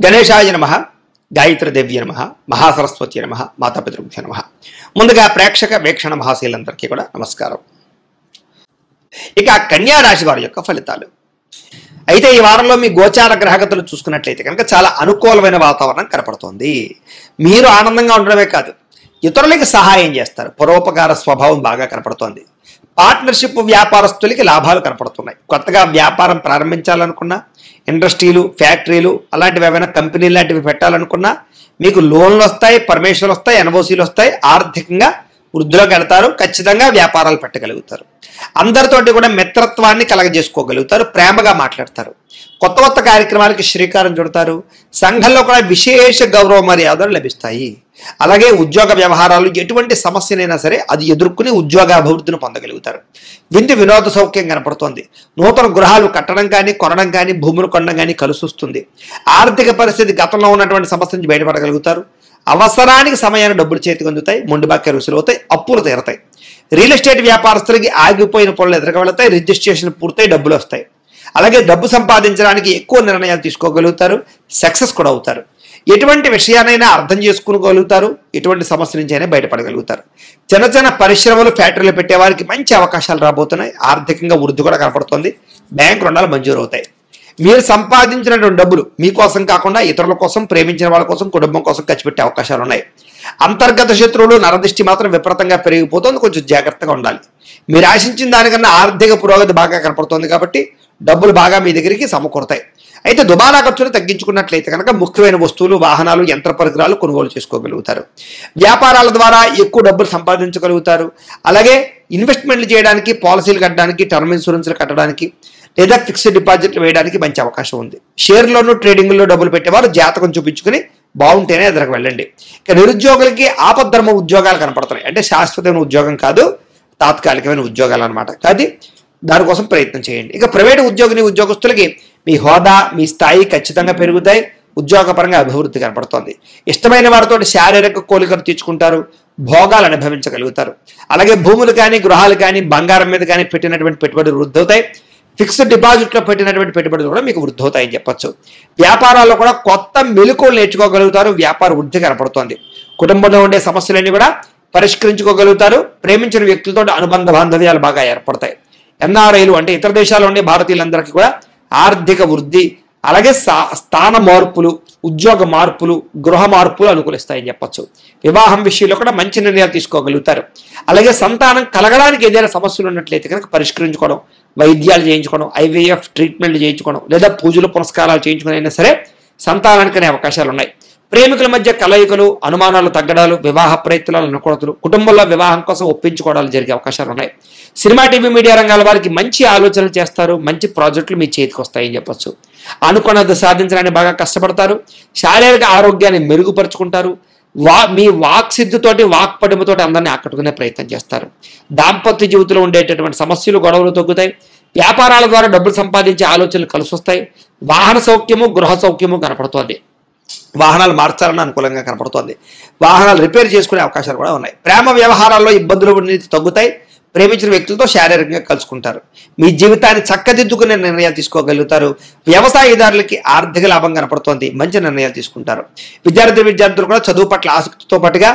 గణేశాయ నమః, గాయత్రీదేవ్య నమః, మహాసరస్వతి నమః, మాతాపితృభ్యో నమః. ముందుగా ప్రేక్షక వీక్షణ మహాశీలందరికీ కూడా నమస్కారం. ఇక కన్యా రాశి వారి యొక్క ఫలితాలు. అయితే ఈ వారంలో మీ గోచార గ్రహగతులు చూసుకున్నట్లయితే కనుక చాలా అనుకూలమైన వాతావరణం కనపడుతోంది. మీరు ఆనందంగా ఉండడమే కాదు, ఇతరులకి సహాయం చేస్తారు. పరోపకార స్వభావం బాగా కనపడుతోంది. పార్ట్నర్షిప్ వ్యాపారస్తులకి లాభాలు కనపడుతున్నాయి. కొత్తగా వ్యాపారం ప్రారంభించాలనుకున్నా, ఇండస్ట్రీలు, ఫ్యాక్టరీలు అలాంటివి ఏమైనా కంపెనీలు లాంటివి పెట్టాలనుకున్నా మీకు లోన్లు వస్తాయి, పర్మిషన్లు వస్తాయి, ఎన్ఓసీలు వస్తాయి. ఆర్థికంగా వృద్ధిలోకి వెళ్తారు. ఖచ్చితంగా వ్యాపారాలు పెట్టగలుగుతారు. అందరితోటి కూడా మిత్రత్వాన్ని కలగజేసుకోగలుగుతారు. ప్రేమగా మాట్లాడతారు. కొత్త కొత్త కార్యక్రమాలకి శ్రీకారం చుడతారు. సంఘంలో కూడా విశేష గౌరవ మర్యాదలు లభిస్తాయి. అలాగే ఉద్యోగ వ్యవహారాలు ఎటువంటి సమస్యనైనా సరే అది ఎదుర్కొని ఉద్యోగ అభివృద్ధిని పొందగలుగుతారు. విందు వినోద సౌఖ్యం కనపడుతోంది. నూతన గృహాలు కట్టడం కానీ, కొనడం కానీ, భూములు కొనడం కానీ కలిసి వస్తుంది. ఆర్థిక పరిస్థితి గతంలో ఉన్నటువంటి సమస్య నుంచి బయటపడగలుగుతారు. అవసరానికి సమయాన్ని డబ్బులు చేతికి అందుతాయి. మొండి బాక్యాలు వసూలవుతాయి. అప్పులు తీరతాయి. రియల్ ఎస్టేట్ వ్యాపారస్తులకి ఆగిపోయిన పనులు ఎదురుగా వెళతాయి. రిజిస్ట్రేషన్ పూర్తయి డబ్బులు వస్తాయి. అలాగే డబ్బు సంపాదించడానికి ఎక్కువ నిర్ణయాలు తీసుకోగలుగుతారు. సక్సెస్ కూడా అవుతారు. ఎటువంటి విషయానైనా అర్థం చేసుకోగలుగుతారు. ఎటువంటి సమస్య నుంచి అయినా బయటపడగలుగుతారు. చిన్న చిన్న పరిశ్రమలు, ఫ్యాక్టరీలు పెట్టే వారికి మంచి అవకాశాలు రాబోతున్నాయి. ఆర్థికంగా వృద్ధి కూడా కనపడుతుంది. బ్యాంక్ రుణాలు మంజూరు అవుతాయి. మీరు సంపాదించినటువంటి డబ్బులు మీకోసం కాకుండా ఇతరుల కోసం, ప్రేమించిన వాళ్ళ కోసం, కుటుంబం కోసం ఖర్చు పెట్టే అవకాశాలు ఉన్నాయి. అంతర్గత శత్రువులు, నరదృష్టి మాత్రం విపరీతంగా పెరిగిపోతుంది. కొంచెం జాగ్రత్తగా ఉండాలి. మీరు ఆశించిన దానికన్నా ఆర్థిక పురోగతి బాగా కనపడుతోంది కాబట్టి డబ్బులు బాగా మీ దగ్గరికి సమకూరుతాయి. అయితే దుబారా ఖర్చులు తగ్గించుకున్నట్లయితే కనుక ముఖ్యమైన వస్తువులు, వాహనాలు, యంత్ర పరికరాలు కొనుగోలు చేసుకోగలుగుతారు. వ్యాపారాల ద్వారా ఎక్కువ డబ్బులు సంపాదించగలుగుతారు. అలాగే ఇన్వెస్ట్మెంట్లు చేయడానికి, పాలసీలు కట్టడానికి, టర్మ్ ఇన్సూరెన్స్లు కట్టడానికి లేదా ఫిక్స్డ్ డిపాజిట్లు వేయడానికి మంచి అవకాశం ఉంది. షేర్లోనూ, ట్రేడింగ్లో డబ్బులు పెట్టేవారు జాతకం చూపించుకుని బాగుంటేనే ఎదురుకు వెళ్ళండి. ఇక నిరుద్యోగులకి ఆపద్ధర్మ ఉద్యోగాలు కనపడుతున్నాయి. అంటే శాశ్వతమైన ఉద్యోగం కాదు, తాత్కాలికమైన ఉద్యోగాలు అనమాట. కానీ దానికోసం ప్రయత్నం చేయండి. ఇక ప్రైవేటు ఉద్యోగస్తులకి మీ హోదా, మీ స్థాయి ఖచ్చితంగా పెరుగుతాయి. ఉద్యోగపరంగా అభివృద్ధి కనపడుతోంది. ఇష్టమైన వారితో శారీరక కోరికలు తీర్చుకుంటారు. భోగాలు అనుభవించగలుగుతారు. అలాగే భూములు కానీ, గృహాలు కానీ, బంగారం మీద కానీ పెట్టినటువంటి పెట్టుబడులు వృద్ధి అవుతాయి. ఫిక్స్డ్ డిపాజిట్లో పెట్టినటువంటి పెట్టుబడులు కూడా మీకు వృద్ధి అవుతాయని చెప్పొచ్చు. వ్యాపారాల్లో కూడా కొత్త మెలకువలు నేర్చుకోగలుగుతారు. వ్యాపార వృద్ధి కనపడుతోంది. కుటుంబంలో ఉండే సమస్యలన్నీ కూడా పరిష్కరించుకోగలుగుతారు. ప్రేమించిన వ్యక్తులతో అనుబంధ బాంధవ్యాలు బాగా ఏర్పడతాయి. ఎన్ఆర్ఐలు అంటే ఇతర దేశాల్లో ఉండే భారతీయులందరికీ కూడా ఆర్థిక వృద్ధి, అలాగే స్థాన మార్పులు, ఉద్యోగ మార్పులు, గృహ మార్పులు అనుకూలిస్తాయని చెప్పొచ్చు. వివాహం విషయంలో కూడా మంచి నిర్ణయాలు తీసుకోగలుగుతారు. అలాగే సంతానం కలగడానికి ఏదైనా సమస్యలు ఉన్నట్లయితే కనుక పరిష్కరించుకోవడం, వైద్యాలు చేయించుకోవడం, ఐవీఎఫ్ ట్రీట్మెంట్లు చేయించుకోవడం లేదా పూజలు పునస్కారాలు చేయించుకుని అయినా సరే సంతానానికి అనే అవకాశాలు ఉన్నాయి. ప్రేమికుల మధ్య కలయికలు, అనుమానాలు తగ్గడాలు, వివాహ ప్రయత్నాలు, అనుకూలతలు, కుటుంబంలో వివాహం కోసం ఒప్పించుకోవడాలు జరిగే అవకాశాలు ఉన్నాయి. సినిమా, టీవీ, మీడియా రంగాల వారికి మంచి ఆలోచనలు చేస్తారు. మంచి ప్రాజెక్టులు మీ చేతికి వస్తాయని చెప్పొచ్చు. అనుకున్నది సాధించడానికి బాగా కష్టపడతారు. శారీరక ఆరోగ్యాన్ని మెరుగుపరుచుకుంటారు. మీ వాక్ సిద్ధితోటి, వాక్ పటిమతోటి అందరినీ ఆకట్టుకునే ప్రయత్నం చేస్తారు. దాంపత్య జీవితంలో ఉండేటటువంటి సమస్యలు, గొడవలు తగ్గుతాయి. వ్యాపారాల ద్వారా డబ్బులు సంపాదించే ఆలోచనలు కలిసి వస్తాయి. వాహన సౌఖ్యము, గృహ సౌఖ్యము కనపడుతోంది. వాహనాలు మార్చాలని అనుకూలంగా కనపడుతోంది. వాహనాలు రిపేర్ చేసుకునే అవకాశాలు కూడా ఉన్నాయి. ప్రేమ వ్యవహారాల్లో ఇబ్బందులు తగ్గుతాయి. ప్రేమించిన వ్యక్తులతో శారీరకంగా కలుసుకుంటారు. మీ జీవితాన్ని చక్కదిద్దుకునే నిర్ణయాలు తీసుకోగలుగుతారు. వ్యవసాయదారులకి ఆర్థిక లాభం కనపడుతోంది. మంచి నిర్ణయాలు తీసుకుంటారు. విద్యార్థులు కూడా చదువు పట్ల ఆసక్తితో పాటుగా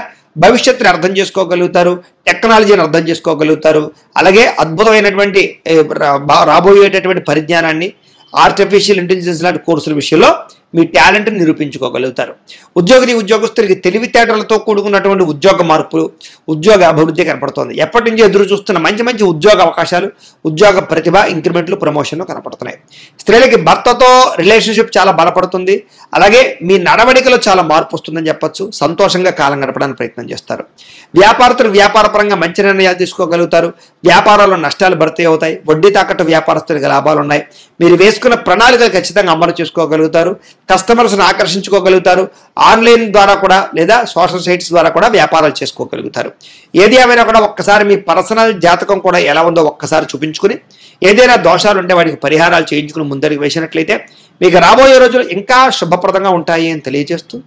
భవిష్యత్తుని అర్థం చేసుకోగలుగుతారు. టెక్నాలజీని అర్థం చేసుకోగలుగుతారు. అలాగే అద్భుతమైనటువంటి రాబోయేటటువంటి పరిజ్ఞానాన్ని, ఆర్టిఫిషియల్ ఇంటెలిజెన్స్ లాంటి కోర్సుల విషయంలో మీ టాలెంట్ని నిరూపించుకోగలుగుతారు. ఉద్యోగస్తులకి తెలివితేటలతో కూడుకున్నటువంటి ఉద్యోగ మార్పులు, ఉద్యోగ అభివృద్ధి కనపడుతోంది. ఎప్పటి నుంచి ఎదురు చూస్తున్న మంచి ఉద్యోగ అవకాశాలు, ఉద్యోగ ప్రతిభ, ఇంక్రిమెంట్లు, ప్రమోషన్లు కనపడుతున్నాయి. స్త్రీలకి భర్తతో రిలేషన్షిప్ చాలా బలపడుతుంది. అలాగే మీ నడవడికలో చాలా మార్పు వస్తుందని చెప్పొచ్చు. సంతోషంగా కాలం గడపడానికి ప్రయత్నం చేస్తారు. వ్యాపారస్తులు వ్యాపారపరంగా మంచి నిర్ణయాలు తీసుకోగలుగుతారు. వ్యాపారాల్లో నష్టాలు భర్తీ అవుతాయి. వడ్డీ తాకట్టు వ్యాపారస్తులకు లాభాలు ఉన్నాయి. మీరు వేసుకున్న ప్రణాళికలు ఖచ్చితంగా అమలు చేసుకోగలుగుతారు. కస్టమర్స్ని ఆకర్షించుకోగలుగుతారు. ఆన్లైన్ ద్వారా కూడా లేదా సోషల్ సైట్స్ ద్వారా కూడా వ్యాపారాలు చేసుకోగలుగుతారు. ఏది ఏమైనా కూడా ఒక్కసారి మీ పర్సనల్ జాతకం కూడా ఎలా ఉందో ఒక్కసారి చూపించుకుని ఏదైనా దోషాలు ఉంటే వాటికి పరిహారాలు చేయించుకుని ముందరికి వేసినట్లయితే మీకు రాబోయే రోజులు ఇంకా శుభప్రదంగా ఉంటాయి అని తెలియజేస్తూ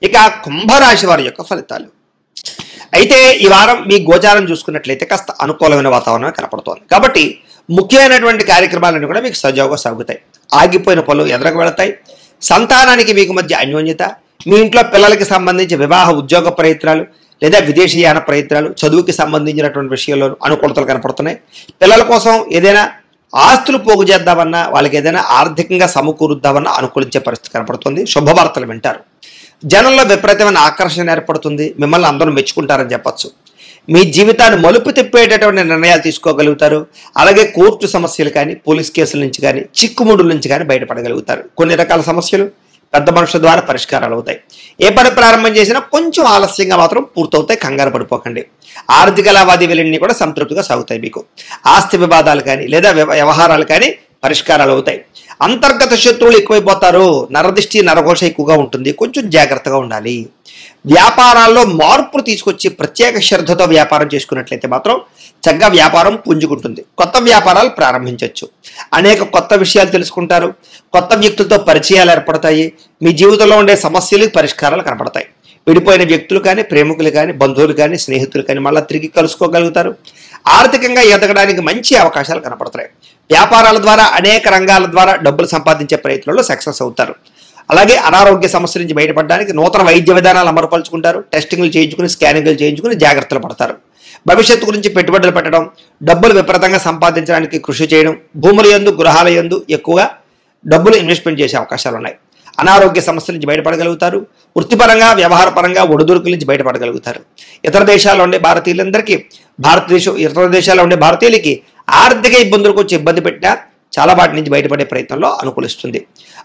ఇక కుంభరాశి వారి యొక్క ఫలితాలు. అయితే ఈ వారం మీ గోచారం చూసుకున్నట్లయితే కాస్త అనుకూలమైన వాతావరణం కనపడుతోంది. కాబట్టి ముఖ్యమైనటువంటి కార్యక్రమాలన్నీ కూడా మీకు సజావుగా సాగుతాయి. ఆగిపోయిన పనులు ఎదురుకు వెళతాయి. సంతానానికి మీకు మధ్య అన్యోన్యత, మీ ఇంట్లో పిల్లలకి సంబంధించి వివాహ ఉద్యోగ ప్రయత్నాలు లేదా విదేశీయాన ప్రయత్నాలు, చదువుకి సంబంధించినటువంటి విషయాల్లో అనుకూలతలు కనపడుతున్నాయి. పిల్లల కోసం ఏదైనా ఆస్తులు పోగు చేద్దామన్నా, వాళ్ళకి ఏదైనా ఆర్థికంగా సమకూరుద్దామన్నా అనుకూలించే పరిస్థితి కనపడుతుంది. శుభవార్తలు వింటారు. జనంలో విపరీతమైన ఆకర్షణ ఏర్పడుతుంది. మిమ్మల్ని అందరూ మెచ్చుకుంటారని చెప్పచ్చు. మీ జీవితాన్ని మలుపు తిప్పేటటువంటి నిర్ణయాలు తీసుకోగలుగుతారు. అలాగే కోర్టు సమస్యలు కానీ, పోలీస్ కేసుల నుంచి కానీ, చిక్కుముడుల నుంచి కానీ బయటపడగలుగుతారు. కొన్ని రకాల సమస్యలు పెద్ద మనుషుల ద్వారా పరిష్కారాలు అవుతాయి. ఏ పని ప్రారంభం చేసినా కొంచెం ఆలస్యంగా మాత్రం పూర్తవుతాయి. కంగారు పడిపోకండి. ఆర్థిక లావాదేవీలన్నీ కూడా సంతృప్తిగా సాగుతాయి. మీకు ఆస్తి వివాదాలు కానీ లేదా వ్యవహారాలు కానీ పరిష్కారాలు అవుతాయి. అంతర్గత శత్రువులు ఎక్కువైపోతారు. నరదిష్టి నరఘోష ఎక్కువగా ఉంటుంది. కొంచెం జాగ్రత్తగా ఉండాలి. వ్యాపారాల్లో మార్పులు తీసుకొచ్చి ప్రత్యేక శ్రద్ధతో వ్యాపారం చేసుకున్నట్లయితే మాత్రం చక్కగా వ్యాపారం పుంజుకుంటుంది. కొత్త వ్యాపారాలు ప్రారంభించవచ్చు. అనేక కొత్త విషయాలు తెలుసుకుంటారు. కొత్త వ్యక్తులతో పరిచయాలు ఏర్పడతాయి. మీ జీవితంలో ఉండే సమస్యలకు పరిష్కారాలు కనపడతాయి. విడిపోయిన వ్యక్తులు కానీ, ప్రేమికులు కానీ, బంధువులు కానీ, స్నేహితులు కానీ మళ్ళీ తిరిగి కలుసుకోగలుగుతారు. ఆర్థికంగా ఎదగడానికి మంచి అవకాశాలు కనపడతాయి. వ్యాపారాల ద్వారా అనేక రంగాల ద్వారా డబ్బులు సంపాదించే ప్రయత్నంలో సక్సెస్ అవుతారు. అలాగే అనారోగ్య సమస్య నుంచి బయటపడడానికి నూతన వైద్య విధానాలు అమలుపరుచుకుంటారు. టెస్టింగ్లు చేయించుకుని, స్కానింగ్లు చేయించుకుని జాగ్రత్తలు పడతారు. భవిష్యత్తు గురించి పెట్టుబడులు పెట్టడం, డబ్బులు విపరీతంగా సంపాదించడానికి కృషి చేయడం, భూముల యందు, గృహాల యందు ఎక్కువగా డబ్బులు ఇన్వెస్ట్మెంట్ చేసే అవకాశాలు ఉన్నాయి. అనారోగ్య సమస్యల నుంచి బయటపడగలుగుతారు. వృత్తిపరంగా, వ్యవహారపరంగా ఒడిదుడుకుల నుంచి బయటపడగలుగుతారు. ఇతర దేశాల్లో ఉండే భారతీయులందరికీ, ఇతర దేశాల్లో ఉండే భారతీయులకి ఆర్థిక ఇబ్బందులకు వచ్చి ఇబ్బంది పెట్టినా చాలా వాటి నుంచి బయటపడే ప్రయత్నంలో అనుకూలిస్తుంది.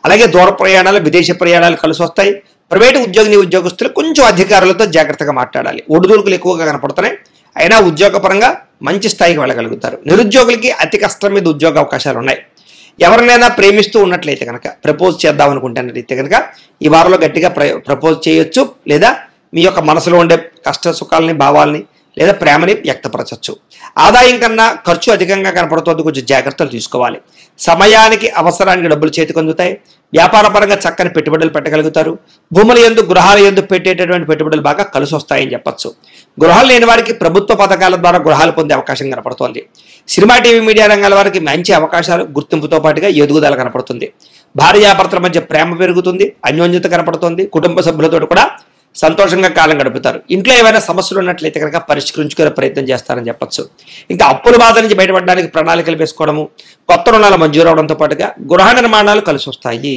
అలాగే దూర ప్రయాణాలు, విదేశీ ప్రయాణాలు కలిసి వస్తాయి. ప్రైవేటు ఉద్యోగస్తులు కొంచెం అధికారులతో జాగ్రత్తగా మాట్లాడాలి. ఒడిదుడుకులు ఎక్కువగా కనపడుతున్నాయి. అయినా ఉద్యోగపరంగా మంచి స్థాయికి వెళ్ళగలుగుతారు. నిరుద్యోగులకి అతి కష్టం మీద ఉద్యోగ అవకాశాలు ఉన్నాయి. ఎవరినైనా ప్రేమిస్తూ ఉన్నట్లయితే కనుక, ప్రపోజ్ చేద్దాం అనుకుంటున్నట్లయితే కనుక ఈ వారంలో గట్టిగా ప్రపోజ్ చేయొచ్చు. లేదా మీ యొక్క మనసులో ఉండే కష్ట సుఖాలని, భావాలని లేదా ప్రేమని వ్యక్తపరచవచ్చు. ఆదాయం కన్నా ఖర్చు అధికంగా కనపడుతుంది. కొంచెం జాగ్రత్తలు తీసుకోవాలి. సమయానికి, అవసరానికి డబ్బులు చేతికి అందుతాయి. వ్యాపారపరంగా చక్కని పెట్టుబడులు పెట్టగలుగుతారు. భూముల యందు, గృహాల యందు పెట్టేటటువంటి పెట్టుబడులు బాగా కలిసి వస్తాయని చెప్పచ్చు. గృహాలు లేని వారికి ప్రభుత్వ పథకాల ద్వారా గృహాలు పొందే అవకాశం కనపడుతోంది. సినిమా, టీవీ, మీడియా రంగాల వారికి మంచి అవకాశాలు, గుర్తింపుతో పాటుగా ఎదుగుదల కనపడుతుంది. భార్యాభర్తల మధ్య ప్రేమ పెరుగుతుంది. అన్యోన్యత కనపడుతుంది. కుటుంబ సభ్యులతో కూడా సంతోషంగా కాలం గడుపుతారు. ఇంట్లో ఏమైనా సమస్యలు ఉన్నట్లయితే కనుక పరిష్కరించుకునే ప్రయత్నం చేస్తారని చెప్పచ్చు. ఇంకా అప్పుల బాధ నుంచి బయటపడడానికి ప్రణాళికలు వేసుకోవడము, కొత్త రుణాలు మంజూరు అవడంతో పాటుగా గృహ నిర్మాణాలు కలిసి వస్తాయి.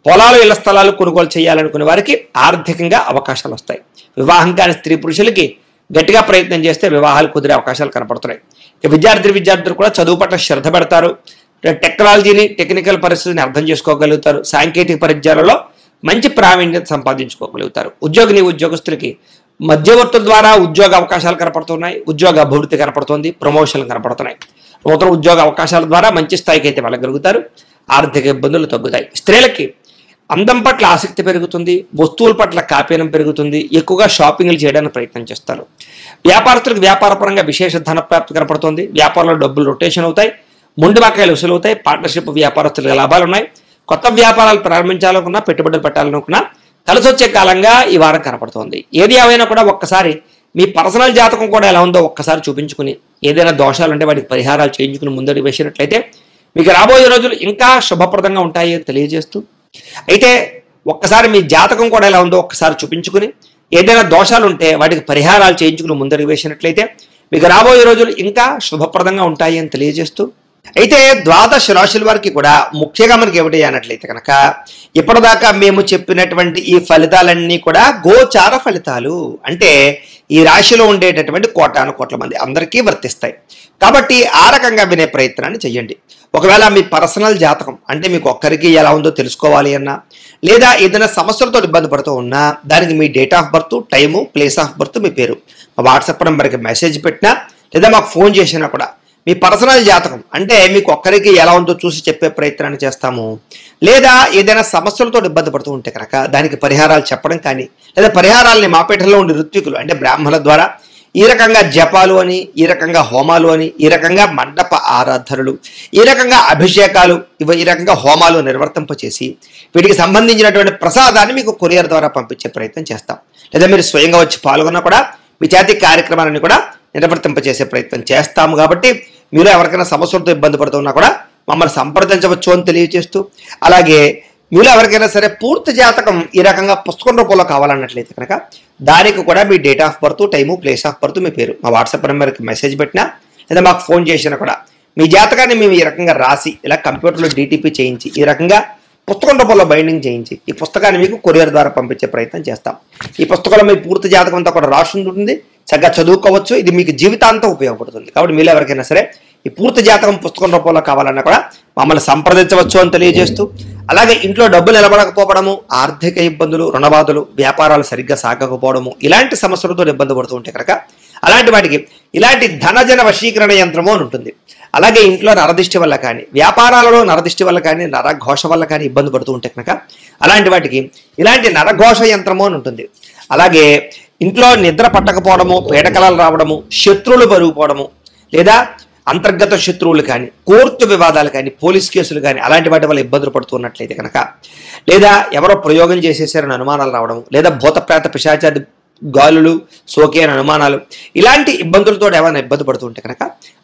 పొలాలు, ఇళ్ల స్థలాలు కొనుగోలు చేయాలనుకునే వారికి ఆర్థికంగా అవకాశాలు వస్తాయి. వివాహం కాని స్త్రీ పురుషులకి గట్టిగా ప్రయత్నం చేస్తే వివాహాలు కుదిరే అవకాశాలు కనపడుతున్నాయి. విద్యార్థులు కూడా చదువు పట్ల శ్రద్ధ పెడతారు. టెక్నాలజీని, టెక్నికల్ పరిస్థితిని అర్థం చేసుకోగలుగుతారు. సాంకేతిక పరిజ్ఞానంలో మంచి ప్రావీణ్యత సంపాదించుకోగలుగుతారు. ఉద్యోగస్తులకి మధ్యవర్తుల ద్వారా ఉద్యోగ అవకాశాలు కనపడుతున్నాయి. ఉద్యోగ అభివృద్ధి కనపడుతుంది. ప్రమోషన్లు కనపడుతున్నాయి. నూతన ఉద్యోగ అవకాశాల ద్వారా మంచి స్థాయికి అయితే వెళ్ళగలుగుతారు. ఆర్థిక ఇబ్బందులు తగ్గుతాయి. స్త్రీలకి అందం పట్ల ఆసక్తి పెరుగుతుంది. వస్తువుల పట్ల కాపీనం పెరుగుతుంది. ఎక్కువగా షాపింగ్లు చేయడానికి ప్రయత్నం చేస్తారు. వ్యాపారస్తులకు వ్యాపారపరంగా విశేష ధన ప్రాప్తి కనపడుతుంది. వ్యాపారంలో డబ్బులు రొటేషన్ అవుతాయి. ముండి బకాయిలు వసూలు అవుతాయి. పార్ట్నర్షిప్ వ్యాపారస్తులకు లాభాలు ఉన్నాయి. కొత్త వ్యాపారాలు ప్రారంభించాలనుకున్నా, పెట్టుబడులు పెట్టాలనుకున్నా కలిసి వచ్చే కాలంగా ఈ వారం కనపడుతోంది. ఏది ఏమైనా కూడా ఒక్కసారి మీ పర్సనల్ జాతకం కూడా ఎలా ఉందో ఒక్కసారి చూపించుకుని, ఏదైనా దోషాలు ఉంటే వాటికి పరిహారాలు చేయించుకుని ముందడుగు వేసినట్లయితే మీకు రాబోయే రోజులు ఇంకా శుభప్రదంగా ఉంటాయి అని తెలియజేస్తూ, అయితే ఒక్కసారి మీ జాతకం కూడా ఎలా ఉందో ఒక్కసారి చూపించుకుని, ఏదైనా దోషాలు ఉంటే వాటికి పరిహారాలు చేయించుకుని ముందడుగు వేసినట్లయితే మీకు రాబోయే రోజులు ఇంకా శుభప్రదంగా ఉంటాయి అని తెలియజేస్తూ, అయితే ద్వాదశ రాశుల వారికి కూడా ముఖ్యంగా మనకి ఏమిటి అన్నట్లయితే కనుక ఇప్పటిదాకా మేము చెప్పినటువంటి ఈ ఫలితాలన్నీ కూడా గోచార ఫలితాలు. అంటే ఈ రాశిలో ఉండేటటువంటి కోటాను కోట్ల మంది అందరికీ వర్తిస్తాయి. కాబట్టి ఆ రకంగా వినే ప్రయత్నాన్ని చెయ్యండి. ఒకవేళ మీ పర్సనల్ జాతకం అంటే మీకు ఒక్కరికి ఎలా ఉందో తెలుసుకోవాలి అన్నా, లేదా ఏదైనా సమస్యలతో ఇబ్బంది పడుతూ ఉన్నా, దానికి మీ date of birth, time, place of birth, మీ పేరు మా వాట్సాప్ నెంబర్కి మెసేజ్ పెట్టినా లేదా మాకు ఫోన్ చేసినా కూడా మీ పర్సనల్ జాతకం అంటే మీకు ఒక్కరికి ఎలా ఉందో చూసి చెప్పే ప్రయత్నాన్ని చేస్తాము. లేదా ఏదైనా సమస్యలతో ఇబ్బంది పడుతూ ఉంటే కనుక దానికి పరిహారాలు చెప్పడం కానీ, లేదా పరిహారాలని మాపేటలో ఉండే ఋత్వికులు అంటే బ్రాహ్మణుల ద్వారా ఈ రకంగా జపాలు అని, ఈ రకంగా హోమాలు అని, ఈ రకంగా మండప ఆరాధనలు, ఈ రకంగా అభిషేకాలు, ఈ రకంగా హోమాలు నిర్వర్తింపచేసి వీటికి సంబంధించినటువంటి ప్రసాదాన్ని మీకు కొరియర్ ద్వారా పంపించే ప్రయత్నం చేస్తాం. లేదా మీరు స్వయంగా వచ్చి పాల్గొన్నా కూడా మీ చేతి కార్యక్రమాలను కూడా నిర్వర్తింపచేసే ప్రయత్నం చేస్తాము. కాబట్టి మీరు ఎవరికైనా సమస్యలతో ఇబ్బంది పడుతున్నా కూడా మమ్మల్ని సంప్రదించవచ్చు అని తెలియజేస్తూ, అలాగే మీలో ఎవరికైనా సరే పూర్తి జాతకం ఈ రకంగా పుస్తకం రూపంలో కావాలన్నట్లయితే కనుక దానికి కూడా మీ date of birth, time, place of birth, మీ పేరు మా వాట్సాప్ నెంబర్కి మెసేజ్ పెట్టినా లేదా మాకు ఫోన్ చేసినా కూడా మీ జాతకాన్ని మేము ఈ రకంగా రాసి ఇలా కంప్యూటర్లో DTP చేయించి ఈ రకంగా పుస్తకం రూపంలో బైండింగ్ చేయించి ఈ పుస్తకాన్ని మీకు కొరియర్ ద్వారా పంపించే ప్రయత్నం చేస్తాం. ఈ పుస్తకంలో మీ పూర్తి జాతకం అంతా కూడా రాసి ఉంటుంది, చక్కగా చదువుకోవచ్చు. ఇది మీకు జీవితాంతం ఉపయోగపడుతుంది. కాబట్టి మీలో ఎవరికైనా సరే ఈ పూర్తి జాతకం పుస్తకం రూపంలో కావాలన్నా కూడా మమ్మల్ని సంప్రదించవచ్చు అని తెలియజేస్తూ, అలాగే ఇంట్లో డబ్బులు నిలబడకపోవడము, ఆర్థిక ఇబ్బందులు, రుణబాధలు, వ్యాపారాలు సరిగ్గా సాగకపోవడము, ఇలాంటి సమస్యలతో ఇబ్బంది పడుతూ ఉంటే కనుక అలాంటి వాటికి ఇలాంటి ధనజన వశీకరణ యంత్రము అని ఉంటుంది. అలాగే ఇంట్లో నరదిష్టి వల్ల కానీ, వ్యాపారాలలో నరదిష్టి వల్ల కానీ, నరఘోష వల్ల కానీ ఇబ్బంది పడుతూ ఉంటే కనుక అలాంటి వాటికి ఇలాంటి నరఘోష యంత్రము అని ఉంటుంది. అలాగే ఇంట్లో నిద్ర పట్టకపోవడము, పీడకలలు రావడము, శత్రువులు పెరిగిపోవడము, లేదా అంతర్గత శత్రువులు కానీ, కోర్టు వివాదాలు కానీ, పోలీస్ కేసులు కానీ అలాంటి వాటి వల్ల ఇబ్బందులు పడుతున్నట్లయితే కనుక, లేదా ఎవరో ప్రయోగం చేసేసారని అనుమానాలు రావడం, లేదా భూతప్రేత పిశాచాది గాలులు సోకే అని అనుమానాలు, ఇలాంటి ఇబ్బందులతో ఏమైనా ఇబ్బంది పడుతుంటే కనుక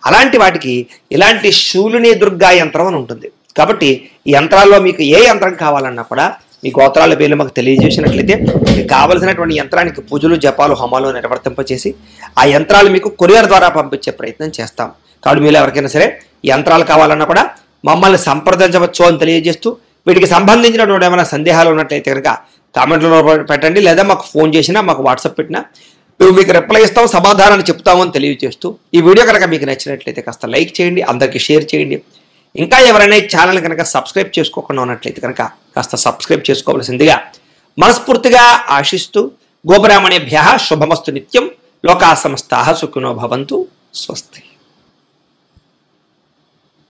అలాంటి వాటికి ఇలాంటి శూలిని దుర్గా యంత్రం అని ఉంటుంది. కాబట్టి ఈ యంత్రాల్లో మీకు ఏ యంత్రం కావాలన్నా కూడా మీ గోత్రాల పేర్లు మాకు తెలియజేసినట్లయితే మీకు కావలసినటువంటి యంత్రానికి పూజలు, జపాలు, హోమాలు నిర్వర్తింపచేసి ఆ యంత్రాలు మీకు కొరియర్ ద్వారా పంపించే ప్రయత్నం చేస్తాం. కాబట్టి మీరు ఎవరికైనా సరే యంత్రాలు కావాలన్నా కూడా మమ్మల్ని సంప్రదించవచ్చు అని తెలియజేస్తూ, వీటికి సంబంధించినటువంటి ఏమైనా సందేహాలు ఉన్నట్లయితే కనుక కామెంట్లో పెట్టండి, లేదా మాకు ఫోన్ చేసినా, మాకు వాట్సాప్ పెట్టినా మేము మీకు రిప్లై ఇస్తాం, సమాధానాన్ని చెప్తామని తెలియజేస్తూ, ఈ వీడియో కనుక మీకు నచ్చినట్లయితే కాస్త లైక్ చేయండి, అందరికీ షేర్ చేయండి. ఇంకా ఎవరైనా ఈ ఛానల్ కనుక సబ్స్క్రైబ్ చేసుకోకుండా ఉన్నట్లయితే కనుక కాస్త సబ్స్క్రైబ్ చేసుకోవాల్సిందిగా మనస్ఫూర్తిగా ఆశిస్తూ, గోబ్రాహ్మణేభ్యః శుభమస్తు నిత్యం, లోకా సమస్తాః సుఖినో భవంతు. స్వస్తి.